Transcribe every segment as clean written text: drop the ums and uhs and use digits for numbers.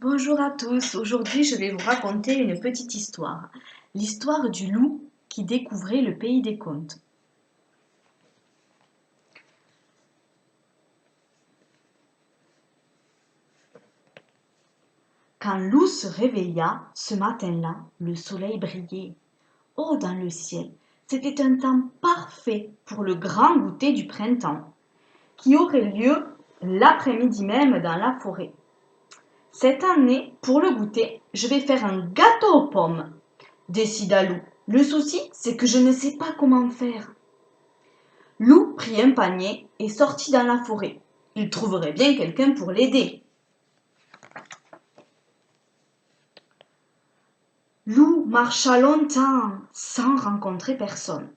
Bonjour à tous, aujourd'hui je vais vous raconter une petite histoire. L'histoire du loup qui découvrait le pays des contes. Quand Loup se réveilla, ce matin-là, le soleil brillait haut dans le ciel. C'était un temps parfait pour le grand goûter du printemps, qui aurait lieu l'après-midi même dans la forêt. Cette année, pour le goûter, je vais faire un gâteau aux pommes, décida Loup. Le souci, c'est que je ne sais pas comment faire. Loup prit un panier et sortit dans la forêt. Il trouverait bien quelqu'un pour l'aider. Loup marcha longtemps sans rencontrer personne.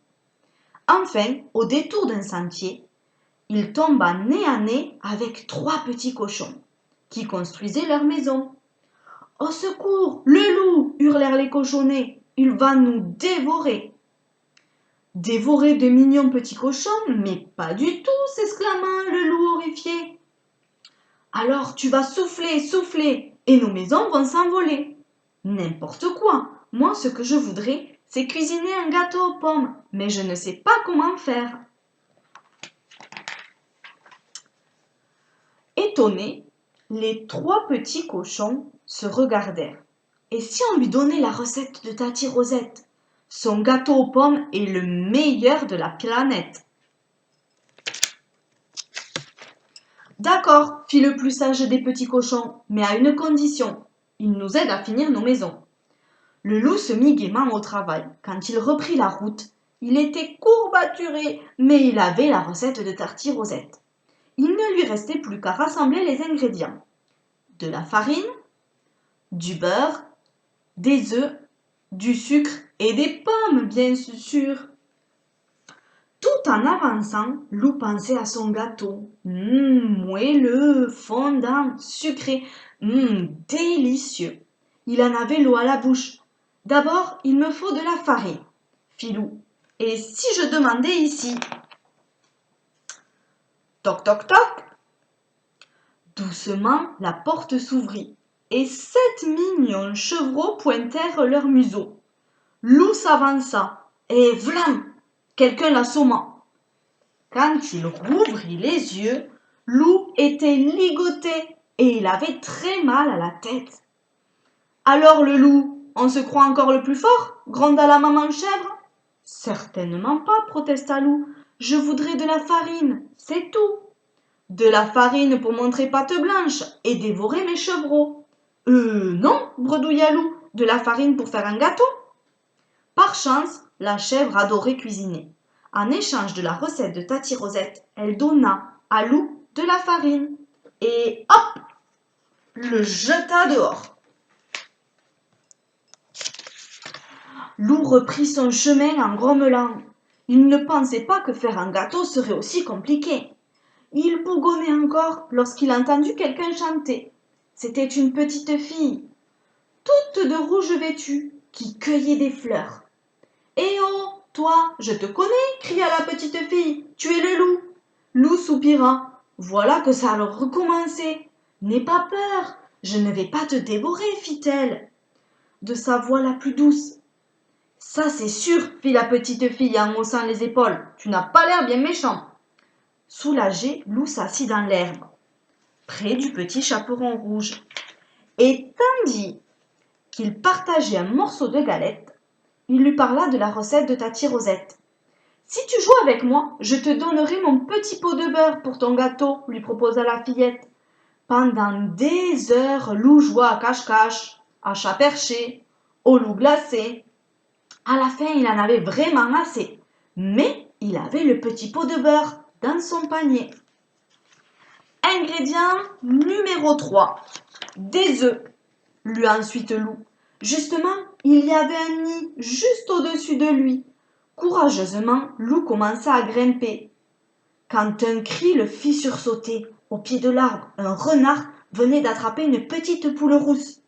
Enfin, au détour d'un sentier, il tomba nez à nez avec 3 petits cochons qui construisaient leur maison. Au secours, le loup, hurlèrent les cochonnets, il va nous dévorer. Dévorer de mignons petits cochons, mais pas du tout, s'exclama le loup horrifié. Alors tu vas souffler, souffler, et nos maisons vont s'envoler. N'importe quoi. Moi, ce que je voudrais, c'est cuisiner un gâteau aux pommes, mais je ne sais pas comment faire. Étonnés, les 3 petits cochons se regardèrent. Et si on lui donnait la recette de Tati Rosette? Son gâteau aux pommes est le meilleur de la planète. D'accord, fit le plus sage des petits cochons, mais à une condition. Il nous aide à finir nos maisons. Le loup se mit gaiement au travail. Quand il reprit la route, il était courbaturé, mais il avait la recette de Tati Rosette. Il ne lui restait plus qu'à rassembler les ingrédients. De la farine, du beurre, des œufs, du sucre et des pommes, bien sûr. Tout en avançant, Loup pensait à son gâteau. Moelleux, fondant, sucré, délicieux. Il en avait l'eau à la bouche. D'abord, il me faut de la farine, fit Loup. Et si je demandais ici? Toc, toc, toc. Doucement, la porte s'ouvrit et 7 mignons chevreaux pointèrent leur museau. Loup s'avança et vlan, quelqu'un l'assomma. Quand il rouvrit les yeux, Loup était ligoté et il avait très mal à la tête. Alors le loup, on se croit encore le plus fort? Gronda la maman chèvre. Certainement pas, protesta Loup. Je voudrais de la farine, c'est tout. De la farine pour montrer patte blanche et dévorer mes chevreaux. Non, bredouilla Loup, de la farine pour faire un gâteau. Par chance, la chèvre adorait cuisiner. En échange de la recette de Tati Rosette, elle donna à Loup de la farine. Et hop, le jeta dehors. Loup reprit son chemin en grommelant. Il ne pensait pas que faire un gâteau serait aussi compliqué. Il bougonnait encore lorsqu'il entendit quelqu'un chanter. C'était une petite fille, toute de rouge vêtue, qui cueillait des fleurs. Eh oh, toi, je te connais, cria la petite fille, tu es le loup. Loup soupira. Voilà que ça a recommencé. N'aie pas peur, je ne vais pas te dévorer, fit-elle, de sa voix la plus douce. Ça, c'est sûr, fit la petite fille en haussant les épaules. Tu n'as pas l'air bien méchant. Soulagé, Loup s'assit dans l'herbe, près du petit chaperon rouge. Et tandis qu'il partageait un morceau de galette, il lui parla de la recette de Tati Rosette. Si tu joues avec moi, je te donnerai mon petit pot de beurre pour ton gâteau, lui proposa la fillette. Pendant des heures, Loup joua à cache-cache, à chat perché, au loup glacé. À la fin, il en avait vraiment assez, mais il avait le petit pot de beurre dans son panier. Ingrédient numéro 3, des œufs, lut ensuite Loup. Justement, il y avait un nid juste au-dessus de lui. Courageusement, Loup commença à grimper. Quand un cri le fit sursauter, au pied de l'arbre, un renard venait d'attraper une petite poule rousse.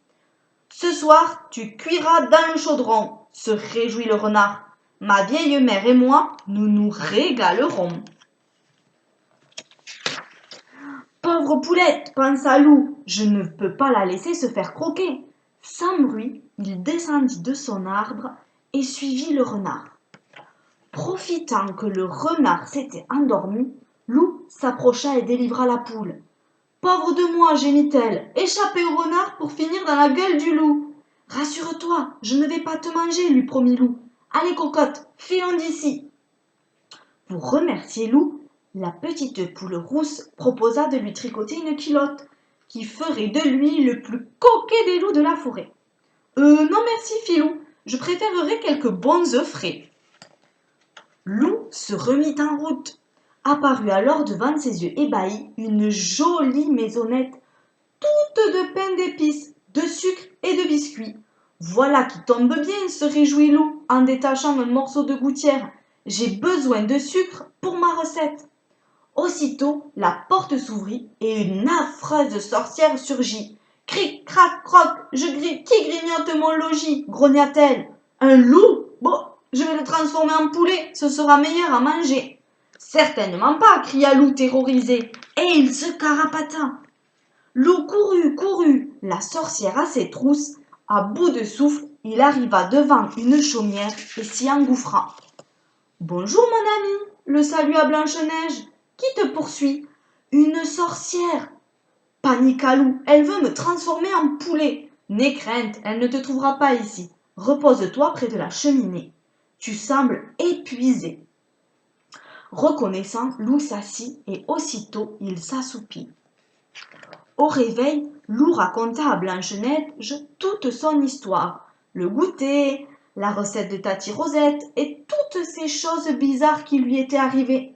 Ce soir, tu cuiras dans le chaudron, se réjouit le renard. Ma vieille mère et moi, nous nous régalerons. Pauvre poulette, pensa Loup, je ne peux pas la laisser se faire croquer. Sans bruit, il descendit de son arbre et suivit le renard. Profitant que le renard s'était endormi, Loup s'approcha et délivra la poule. Pauvre de moi, gémit-elle, échappée au renard pour finir dans la gueule du loup. Rassure-toi, je ne vais pas te manger, lui promit Loup. Allez, cocotte, filons d'ici. Pour remercier Loup, la petite poule rousse proposa de lui tricoter une culotte qui ferait de lui le plus coquet des loups de la forêt. Non merci, Filou, je préférerais quelques bons œufs frais. Loup se remit en route. Apparut alors devant ses yeux ébahis une jolie maisonnette, toute de pain d'épices, de sucre et de biscuits. Voilà qui tombe bien, se réjouit Loup en détachant un morceau de gouttière. J'ai besoin de sucre pour ma recette. Aussitôt, la porte s'ouvrit et une affreuse sorcière surgit. Cric, crac, croc, qui grignote mon logis, grogna-t-elle. Un loup? Bon, je vais le transformer en poulet, ce sera meilleur à manger. Certainement pas, cria Loup terrorisé, et il se carapata. Loup courut, la sorcière à ses trousses. À bout de souffle, il arriva devant une chaumière et s'y engouffra. Bonjour mon ami, le salua Blanche-Neige. Qui te poursuit? Une sorcière. Paniqua Loup, elle veut me transformer en poulet. N'aie crainte, elle ne te trouvera pas ici. Repose-toi près de la cheminée. Tu sembles épuisé. Reconnaissant, Loup s'assit et aussitôt il s'assoupit. Au réveil, Loup raconta à Blanche-Neige toute son histoire, le goûter, la recette de Tati Rosette et toutes ces choses bizarres qui lui étaient arrivées.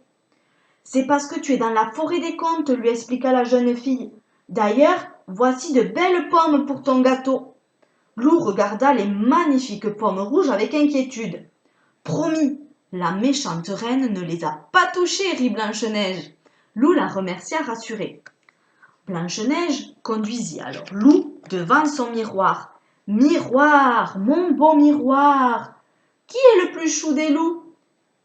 C'est parce que tu es dans la forêt des contes, lui expliqua la jeune fille. D'ailleurs, voici de belles pommes pour ton gâteau. Loup regarda les magnifiques pommes rouges avec inquiétude. Promis, la méchante reine ne les a pas touchées, rit Blanche-Neige. Loup la remercia rassurée. Blanche-Neige conduisit alors Loup devant son miroir. Miroir, mon beau miroir, qui est le plus chou des loups?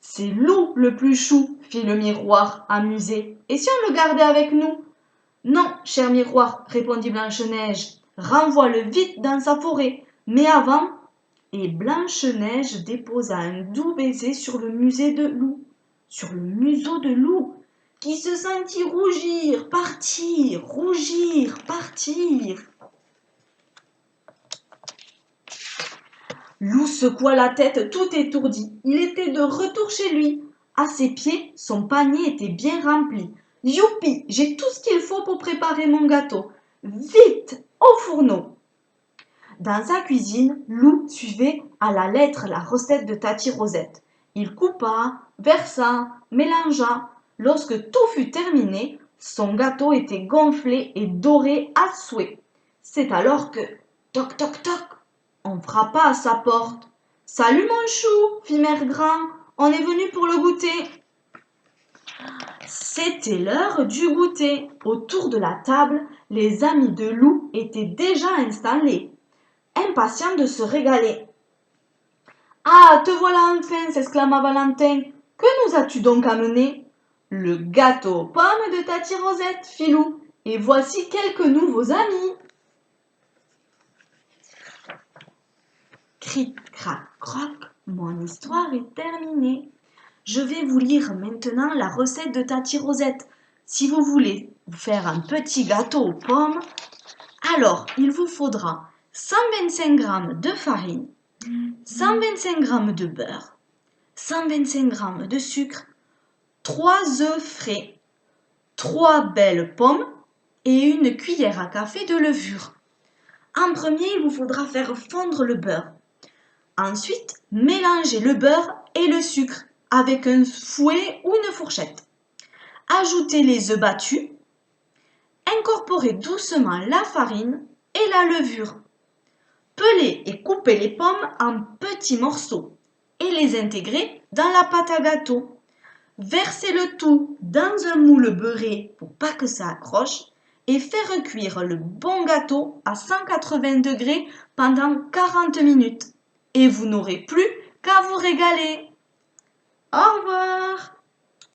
C'est Loup le plus chou, fit le miroir, amusé. Et si on le gardait avec nous? Non, cher miroir, répondit Blanche-Neige. Renvoie-le vite dans sa forêt. Mais avant... Et Blanche-Neige déposa un doux baiser sur le museau de Loup, qui se sentit rougir, partir. Loup secoua la tête tout étourdi. Il était de retour chez lui. À ses pieds, son panier était bien rempli. Youpi, j'ai tout ce qu'il faut pour préparer mon gâteau. Vite, au fourneau. Dans sa cuisine, Loup suivait à la lettre la recette de Tati Rosette. Il coupa, versa, mélangea. Lorsque tout fut terminé, son gâteau était gonflé et doré à souhait. C'est alors que, toc toc toc, on frappa à sa porte. Salut mon chou, fit Mère Grand, on est venu pour le goûter. C'était l'heure du goûter. Autour de la table, les amis de Loup étaient déjà installés, impatients de se régaler. Ah, te voilà enfin, s'exclama Valentin. Que nous as-tu donc amené? Le gâteau aux pommes de Tati Rosette, fit Loup. Et voici quelques nouveaux amis. Cric, crac, croc, mon histoire est terminée. Je vais vous lire maintenant la recette de Tati Rosette. Si vous voulez vous faire un petit gâteau aux pommes, alors il vous faudra 125 g de farine, 125 g de beurre, 125 g de sucre, 3 œufs frais, 3 belles pommes et une cuillère à café de levure. En premier, il vous faudra faire fondre le beurre. Ensuite, mélangez le beurre et le sucre avec un fouet ou une fourchette. Ajoutez les œufs battus. Incorporez doucement la farine et la levure. Pelez et coupez les pommes en petits morceaux et les intégrez dans la pâte à gâteau. Versez le tout dans un moule beurré pour pas que ça accroche et faites cuire le bon gâteau à 180 degrés pendant 40 minutes. Et vous n'aurez plus qu'à vous régaler. Au revoir!